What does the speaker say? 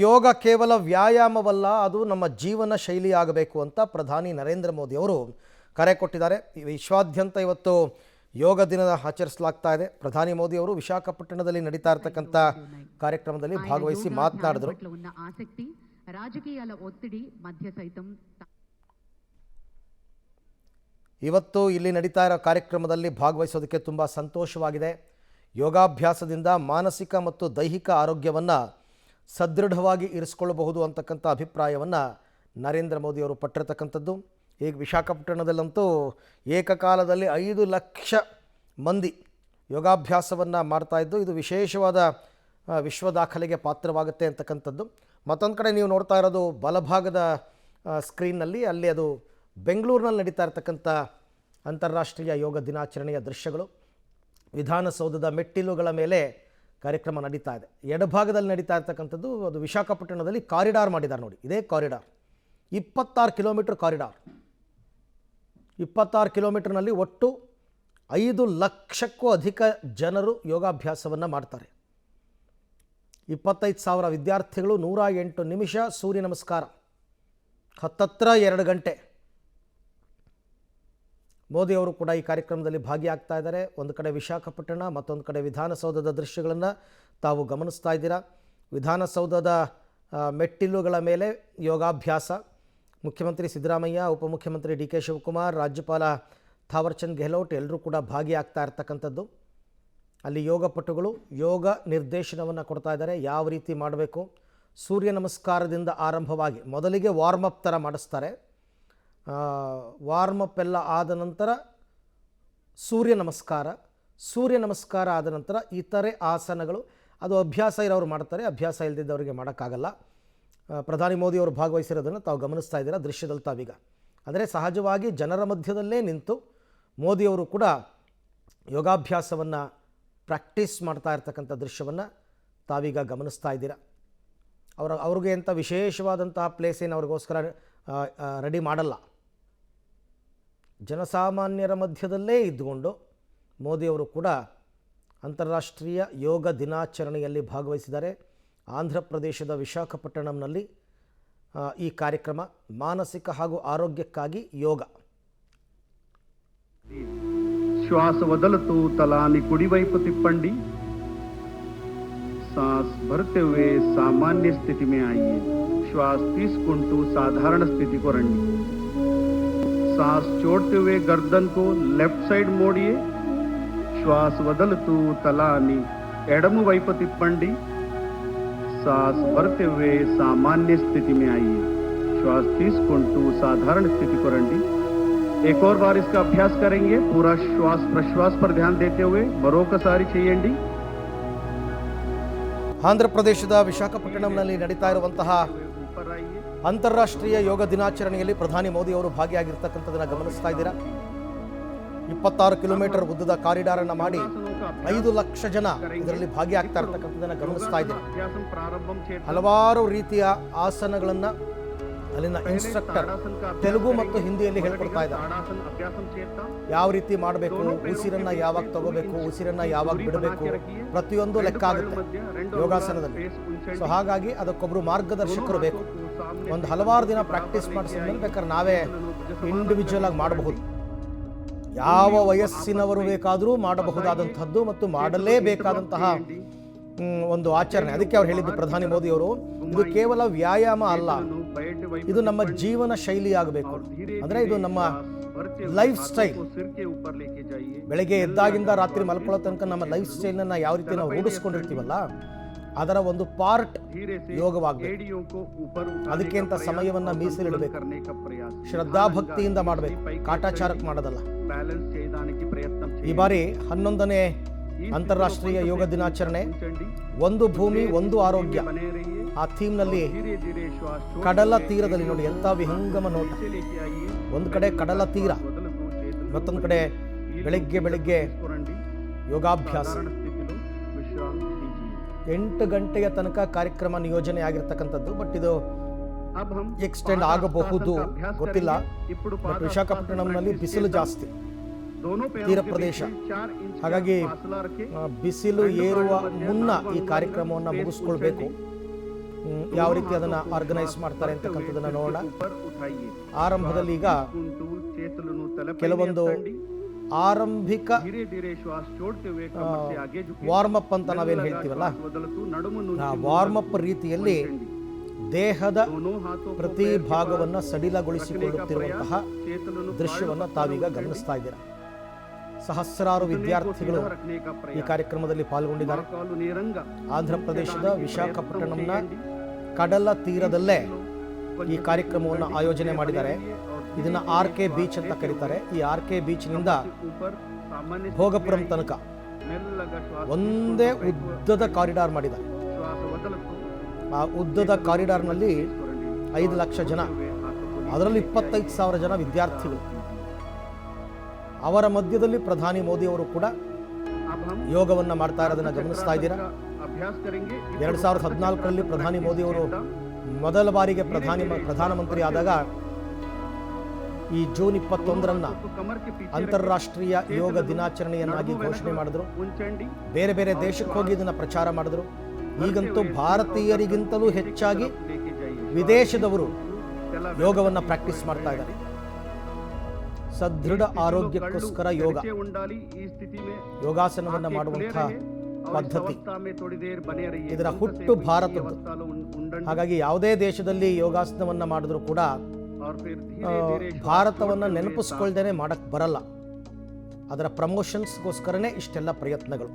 ಯೋಗ ಕೇವಲ ವ್ಯಾಯಾಮವಲ್ಲ, ಅದು ನಮ್ಮ ಜೀವನ ಶೈಲಿ ಆಗಬೇಕು ಅಂತ ಪ್ರಧಾನಿ ನರೇಂದ್ರ ಮೋದಿ ಅವರು ಕರೆ ಕೊಟ್ಟಿದ್ದಾರೆ. ವಿಶ್ವಾದ್ಯಂತ ಇವತ್ತು ಯೋಗ ದಿನ ಆಚರಿಸಲಾಗ್ತಾ ಇದೆ. ಪ್ರಧಾನಿ ಮೋದಿ ಅವರು ವಿಶಾಖಪಟ್ಟಣದಲ್ಲಿ ನಡೀತಾ ಇರತಕ್ಕಂಥ ಕಾರ್ಯಕ್ರಮದಲ್ಲಿ ಭಾಗವಹಿಸಿ ಮಾತನಾಡಿದರು. ಇವತ್ತು ಇಲ್ಲಿ ನಡೀತಾ ಇರೋ ಕಾರ್ಯಕ್ರಮದಲ್ಲಿ ಭಾಗವಹಿಸೋದಕ್ಕೆ ತುಂಬ ಸಂತೋಷವಾಗಿದೆ. ಯೋಗಾಭ್ಯಾಸದಿಂದ ಮಾನಸಿಕ ಮತ್ತು ದೈಹಿಕ ಆರೋಗ್ಯವನ್ನು ಸದೃಢವಾಗಿ ಇರಿಸಿಕೊಳ್ಳಬಹುದು ಅಂತಕ್ಕಂಥ ಅಭಿಪ್ರಾಯವನ್ನು ನರೇಂದ್ರ ಮೋದಿ ಅವರು ಪಟ್ಟಿರ್ತಕ್ಕಂಥದ್ದು. ಈಗ ವಿಶಾಖಪಟ್ಟಣದಲ್ಲಂತೂ ಏಕಕಾಲದಲ್ಲಿ 5 ಲಕ್ಷ ಮಂದಿ ಯೋಗಾಭ್ಯಾಸವನ್ನು ಮಾಡ್ತಾಯಿದ್ದು, ಇದು ವಿಶೇಷವಾದ ವಿಶ್ವ ದಾಖಲೆಗೆ ಪಾತ್ರವಾಗುತ್ತೆ ಅಂತಕ್ಕಂಥದ್ದು. ಮತ್ತೊಂದು ಕಡೆ ನೀವು ನೋಡ್ತಾ ಇರೋದು ಬಲಭಾಗದ ಸ್ಕ್ರೀನ್ನಲ್ಲಿ, ಅಲ್ಲಿ ಅದು ಬೆಂಗಳೂರಿನಲ್ಲಿ ನಡೀತಾ ಇರತಕ್ಕಂಥ ಅಂತಾರಾಷ್ಟ್ರೀಯ ಯೋಗ ದಿನಾಚರಣೆಯ ದೃಶ್ಯಗಳು. ವಿಧಾನಸೌಧದ ಮೆಟ್ಟಿಲುಗಳ ಮೇಲೆ ಕಾರ್ಯಕ್ರಮ ನಡೀತಾ ಇದೆ. ಎಡಭಾಗದಲ್ಲಿ ನಡೀತಾ ಇರ್ತಕ್ಕಂಥದ್ದು ಅದು ವಿಶಾಖಪಟ್ಟಣದಲ್ಲಿ ಕಾರಿಡಾರ್ ಮಾಡಿದ್ದಾರೆ ನೋಡಿ. ಇದೇ ಕಾರಿಡಾರ್ 26 ಕಿಲೋಮೀಟರ್ ಕಾರಿಡಾರ್. 26 ಕಿಲೋಮೀಟರ್ನಲ್ಲಿ ಒಟ್ಟು 5 ಲಕ್ಷಕ್ಕೂ ಅಧಿಕ ಜನರು ಯೋಗಾಭ್ಯಾಸವನ್ನು ಮಾಡ್ತಾರೆ. 25,000 ವಿದ್ಯಾರ್ಥಿಗಳು 108 ನಿಮಿಷ ಸೂರ್ಯ ನಮಸ್ಕಾರ, ಹತ್ತತ್ರ 2 ಗಂಟೆ. ಮೋದಿಯವರು ಕೂಡ ಈ ಕಾರ್ಯಕ್ರಮದಲ್ಲಿ ಭಾಗಿಯಾಗ್ತಾ ಇದ್ದಾರೆ. ಒಂದು ಕಡೆ ವಿಶಾಖಪಟ್ಟಣ, ಮತ್ತೊಂದು ಕಡೆ ವಿಧಾನಸೌಧದ ದೃಶ್ಯಗಳನ್ನು ತಾವು ಗಮನಿಸ್ತಾ ಇದ್ದೀರಾ. ವಿಧಾನಸೌಧದ ಮೆಟ್ಟಿಲುಗಳ ಮೇಲೆ ಯೋಗಾಭ್ಯಾಸ. ಮುಖ್ಯಮಂತ್ರಿ ಸಿದ್ದರಾಮಯ್ಯ, ಉಪಮುಖ್ಯಮಂತ್ರಿ ಡಿ ಕೆ ಶಿವಕುಮಾರ್, ರಾಜ್ಯಪಾಲ ಥಾವರ್ಚಂದ್ ಗೆಹ್ಲೋಟ್ ಎಲ್ಲರೂ ಕೂಡ ಭಾಗಿಯಾಗ್ತಾ ಇರ್ತಕ್ಕಂಥದ್ದು. ಅಲ್ಲಿ ಯೋಗಪಟುಗಳು ಯೋಗ ನಿರ್ದೇಶನವನ್ನು ಕೊಡ್ತಾ ಇದ್ದಾರೆ. ಯಾವ ರೀತಿ ಮಾಡಬೇಕು, ಸೂರ್ಯ ನಮಸ್ಕಾರದಿಂದ ಆರಂಭವಾಗಿ ಮೊದಲಿಗೆ ವಾರ್ಮಪ್ ಥರ ಮಾಡಿಸ್ತಾರೆ. ವಾರ್ಮಪ್ ಎಲ್ಲ ಆದ ನಂತರ ಸೂರ್ಯ ನಮಸ್ಕಾರ ಆದ ನಂತರ ಇತರೆ ಆಸನಗಳು. ಅದು ಅಭ್ಯಾಸ ಇರೋರು ಮಾಡ್ತಾರೆ, ಅಭ್ಯಾಸ ಇಲ್ಲದಿದ್ದವರಿಗೆ ಮಾಡೋಕ್ಕಾಗಲ್ಲ. ಪ್ರಧಾನಿ ಮೋದಿಯವರು ಭಾಗವಹಿಸಿರೋದನ್ನು ತಾವು ಗಮನಿಸ್ತಾ ಇದ್ದೀರಾ ದೃಶ್ಯದಲ್ಲಿ ತಾವೀಗ. ಅಂದರೆ ಸಹಜವಾಗಿ ಜನರ ಮಧ್ಯದಲ್ಲೇ ನಿಂತು ಮೋದಿಯವರು ಕೂಡ ಯೋಗಾಭ್ಯಾಸವನ್ನು ಪ್ರಾಕ್ಟೀಸ್ ಮಾಡ್ತಾ ಇರ್ತಕ್ಕಂಥ ದೃಶ್ಯವನ್ನು ತಾವೀಗ ಗಮನಿಸ್ತಾ ಇದ್ದೀರಾ. ಅವ್ರಿಗೆ ಅಂತ ವಿಶೇಷವಾದಂತಹ ಪ್ಲೇಸ್ ಏನು ಅವ್ರಿಗೋಸ್ಕರ ರೆಡಿ ಮಾಡಲ್ಲ. ಜನಸಾಮಾನ್ಯರ ಮಧ್ಯದಲ್ಲೇ ಇದ್ದುಕೊಂಡು ಮೋದಿಯವರು ಕೂಡ ಅಂತಾರಾಷ್ಟ್ರೀಯ ಯೋಗ ದಿನಾಚರಣೆಯಲ್ಲಿ ಭಾಗವಹಿಸಿದ್ದಾರೆ. ಆಂಧ್ರ ಪ್ರದೇಶದ ವಿಶಾಖಪಟ್ಟಣಂನಲ್ಲಿ ಈ ಕಾರ್ಯಕ್ರಮ ಮಾನಸಿಕ ಹಾಗೂ ಆರೋಗ್ಯಕ್ಕಾಗಿ ಯೋಗ. ಶ್ವಾಸ ವದಲತು ತಲಾನಿ ಕುಡಿವೈಪು ತಿಪ್ಪಂಡಿ, सांस भरते हुए सामान्य स्थिति में आइए. श्वास తీసుకుంటూ साधारण स्थिति को रणनी. सांस छोड़ते हुए गर्दन को लेफ्ट साइड मोड़िए. श्वास वदलतू तलानी एडमु వైపు తిప్పండి. सांस भरते हुए सामान्य स्थिति में आइए. श्वास తీసుకుంటూ साधारण स्थिति को रणनी. एक और बार इसका अभ्यास करेंगे. पूरा श्वास प्रश्वास पर ध्यान देते हुए మరొకసారి చేయండి. ಆಂಧ್ರ ಪ್ರದೇಶದ ವಿಶಾಖಪಟ್ಟಣಂನಲ್ಲಿ ನಡೀತಾ ಇರುವಂತಹ ಅಂತಾರಾಷ್ಟ್ರೀಯ ಯೋಗ ದಿನಾಚರಣೆಯಲ್ಲಿ ಪ್ರಧಾನಿ ಮೋದಿ ಅವರು ಭಾಗಿಯಾಗಿರ್ತಕ್ಕಂಥದ್ದನ್ನು ಗಮನಿಸ್ತಾ ಇದ್ದೀರಾ. 26 ಕಿಲೋಮೀಟರ್ ಉದ್ದದ ಕಾರಿಡಾರ್ ಅನ್ನು ಮಾಡಿ 5 ಲಕ್ಷ ಜನ ಇದರಲ್ಲಿ ಭಾಗಿಯಾಗ್ತಾ ಇರ್ತಕ್ಕಂಥದ್ದನ್ನು ಗಮನಿಸ್ತಾ ಇದ್ದೀರಾ. ಹಲವಾರು ರೀತಿಯ ಆಸನಗಳನ್ನು ಅಲ್ಲಿನ ಇನ್ಸ್ಟ್ರಕ್ಟರ್ ತೆಲುಗು ಮತ್ತು ಹಿಂದಿಯಲ್ಲಿ ಹೇಳ್ಕೊಡ್ತಾ ಇದ್ದಾರೆ. ಯಾವ ರೀತಿ ಮಾಡಬೇಕು, ಉಸಿರನ್ನ ಯಾವಾಗ ತಗೋಬೇಕು, ಉಸಿರನ್ನ ಯಾವಾಗ ಬಿಡಬೇಕು, ಪ್ರತಿಯೊಂದು ಲೆಕ್ಕ ಆಗುತ್ತೆ ಯೋಗಾಸನದಲ್ಲಿ. ಸೊ ಹಾಗಾಗಿ ಅದಕ್ಕೊಬ್ಬರು ಮಾರ್ಗದರ್ಶಕರು ಬೇಕು. ಒಂದು ಹಲವಾರು ದಿನ ಪ್ರಾಕ್ಟೀಸ್ ಮಾಡಿಸಿದ್ಮೇಲೆ ಬೇಕಾದ್ರೆ ನಾವೇ ಇಂಡಿವಿಜುವಲ್ ಆಗಿ ಮಾಡಬಹುದು. ಯಾವ ವಯಸ್ಸಿನವರು ಬೇಕಾದರೂ ಮಾಡಬಹುದಾದಂಥದ್ದು ಮತ್ತು ಮಾಡಲೇಬೇಕಾದಂತಹ ಒಂದು ಆಚರಣೆ. ಅದಕ್ಕೆ ಅವ್ರು ಹೇಳಿದ್ದು ಪ್ರಧಾನಿ ಮೋದಿಯವರು, ಇದು ಕೇವಲ ವ್ಯಾಯಾಮ ಅಲ್ಲ, ಇದು ನಮ್ಮ ಜೀವನ ಶೈಲಿ ಆಗಬೇಕು. ಅಂದರೆ ಇದು ನಮ್ಮ ಲೈಫ್ ಸ್ಟೈಲ್. ಬೆಳಗ್ಗೆ ಎದ್ದಾಗಿಂದ ರಾತ್ರಿ ಮಲ್ಕೊಳ್ಳೋ ತನಕ ನಮ್ಮ ಲೈಫ್ ಸ್ಟೈಲನ್ನು ಯಾವ ರೀತಿ ನಾವು ರೂಢಿಸ್ಕೊಂಡಿರ್ತೀವಲ್ಲ, ಅದರ ಒಂದು ಪಾರ್ಟ್ ಯೋಗವಾಗಬೇಕು. ಅದಕ್ಕೆ ಅಂತ ಸಮಯವನ್ನು ಮೀಸಲಿಡಬೇಕು, ಶ್ರದ್ಧಾಭಕ್ತಿಯಿಂದ ಮಾಡಬೇಕು, ಕಾಟಾಚಾರಕ್ಕೆ ಮಾಡೋದಲ್ಲ. ಈ ಬಾರಿ 11ನೇ ಅಂತಾರಾಷ್ಟ್ರೀಯ ಯೋಗ ದಿನಾಚರಣೆ, ಒಂದು ಭೂಮಿ ಒಂದು ಆರೋಗ್ಯ. ಆ ಥೀಮ್ನಲ್ಲಿ ಕಡಲ ತೀರದಲ್ಲಿ ನೋಡಿ ಎಂಥ ವಿಹಂಗಮ ನೋಟ. ಒಂದು ಕಡೆ ಕಡಲ ತೀರ, ಮತ್ತೊಂದು ಕಡೆ ಬೆಳಗ್ಗೆ ಯೋಗಾಭ್ಯಾಸ. 8 ಗಂಟೆಯ ತನಕ ಕಾರ್ಯಕ್ರಮ ನಿಯೋಜನೆ ಆಗಿರ್ತಕ್ಕಂಥದ್ದು. ಬಟ್ ಇದು ಎಕ್ಸ್ಟೆಂಡ್ ಆಗಬಹುದು, ಗೊತ್ತಿಲ್ಲ. ಬಟ್ ವಿಶಾಖಪಟ್ಟಣಂನಲ್ಲಿ ಬಿಸಿಲು ಜಾಸ್ತಿ, ತೀರ ಪ್ರದೇಶ. ಹಾಗಾಗಿ ಬಿಸಿಲು ಏರುವ ಮುನ್ನ ಈ ಕಾರ್ಯಕ್ರಮವನ್ನು ಮುಗಿಸ್ಕೊಳ್ಬೇಕು. ಯಾವ ರೀತಿ ಅದನ್ನು ಆರ್ಗನೈಸ್ ಮಾಡ್ತಾರೆ ಅಂತಕ್ಕಂಥದ್ದನ್ನು ನೋಡೋಣ. ऊपर उठाइए. ಆರಂಭದಲ್ಲಿ ಈಗ ಕುಂಟು ಚೇತಲನು ತಲಪೈನೆ ಕೆಲವೊಂದು ಎತ್ತಂಡಿ. ಆರಂಭಿಕ ಧೀರೆ ಧೀರೆ ಶ್ವಾಸ छोड़ते हुए कमर से आगे झुके. ವಾರ್ಮ್ ಅಪ್ ಅಂತ ನಾವೇನು ಹೇಳ್ತೀವಲ್ಲ, ಶ್ವಾಸ ಬದಲತು ನಡುಮನ್ನು ಆ ವಾರ್ಮ್ ಅಪ್ ರೀತಿಯಲ್ಲಿ ದೇಹದ दोनों हाथों को ಪ್ರತಿ पैर के ಭಾಗವನ್ನು पास ಸಡಿಲಗೊಳಿಸಿಕೊಳ್ಳುತ್ತಿರುವಂತಹ ಚೇತಲನು ದೃಶ್ಯವನ್ನು ತಾವೀಗ ಗಮನಿಸ್ತಾ ಇದ್ದೀರಾ. ಸಹಸ್ರಾರು ವಿದ್ಯಾರ್ಥಿಗಳು रखने का ಈ प्रयास. ಕಾರ್ಯಕ್ರಮದಲ್ಲಿ ಪಾಲ್ಗೊಂಡಿದ್ದಾರೆ. ಕಾಲು ನೇರಂಗ ಆಂಧ್ರ ಪ್ರದೇಶದ ವಿಶಾಖಪಟ್ಟಣಂನ ಕಡಲ ತೀರದಲ್ಲೇ ಈ ಕಾರ್ಯಕ್ರಮವನ್ನು ಆಯೋಜನೆ ಮಾಡಿದ್ದಾರೆ. ಇದನ್ನ RK ಬೀಚ್ ಅಂತ ಕರೀತಾರೆ. ಈ RK ಬೀಚ್ನಿಂದ ऊपर सामान्य ಭೋಗಪುರಂ ತನಕ ಮೆಲ್ಲಗ ಶ್ವಾಸ ಒಂದೇ ಉದ್ದದ ಕಾರಿಡಾರ್ ಮಾಡಿದ್ದಾರೆ. ಶ್ವಾಸ ಬದಲತು. ಆ ಉದ್ದದ ಕಾರಿಡಾರ್ನಲ್ಲಿ 5 ಲಕ್ಷ ಜನ, ಅದರಲ್ಲಿ 25,000 ಜನ ವಿದ್ಯಾರ್ಥಿಗಳು. ಅವರ ಮಧ್ಯದಲ್ಲಿ ಪ್ರಧಾನಿ ಮೋದಿ ಅವರು ಕೂಡ अब हम ಯೋಗವನ್ನ ಮಾಡ್ತಾ ಇರೋದನ್ನ ಗಮನಿಸ್ತಾ ಇದ್ದೀರಾ. अभ्यास करेंगे. 2014ರಲ್ಲಿ ಪ್ರಧಾನಿ ಮೋದಿ ಅವರು ಮೊದಲ ಬಾರಿಗೆ ಪ್ರಧಾನಮಂತ್ರಿ ಆದಾಗ ಈ ಜೂನ್ 21ರನ್ನ कमर के पीछे ಅಂತಾರಾಷ್ಟ್ರೀಯ ಯೋಗ ದಿನಾಚರಣೆಯನ್ನಾಗಿ ಘೋಷಣೆ ಮಾಡಿದ್ರು. ಉಂಚಂಡಿ ಬೇರೆ ಬೇರೆ ದೇಶಕ್ಕೆ ಹೋಗಿ ಇದನ್ನ ಪ್ರಚಾರ ಮಾಡಿದ್ರು. ಈಗಂತೂ ಭಾರತೀಯರಿಗಿಂತಲೂ ಹೆಚ್ಚಾಗಿ लेके जाइए. ವಿದೇಶದವರು चला ಯೋಗವನ್ನ ಪ್ರಾಕ್ಟೀಸ್ ಮಾಡ್ತಾ ಇದ್ದಾರೆ. ಸದೃಢ ಆರೋಗ್ಯಕ್ಕೋಸ್ಕರ ಯೋಗ, नीचे उंडाली इस स्थिति में ಯೋಗಾಸನವನ್ನ ಮಾಡುವಂತಹ और ಪದ್ಧತಿ, इस अवस्था में थोड़ी देर बने रहिए. ಇದರ ಹುಟ್ಟು ಭಾರತದ್ದು. अवस्था उंडन ಹಾಗಾಗಿ ಯಾವುದೇ ದೇಶದಲ್ಲಿ ಯೋಗಾಸನವನ್ನ ಮಾಡಿದ್ರು ಕೂಡ और फिर धीरे धीरे ಭಾರತವನ್ನ ನೆನಪಿಸ್ಕೊಳ್ದೇನೆ ಮಾಡಕ್ ಬರಲ್ಲ. ಅದರ ಪ್ರಮೋಷನ್ಸ್ಗೋಸ್ಕರನೇ ಇಷ್ಟೆಲ್ಲ ಪ್ರಯತ್ನಗಳು.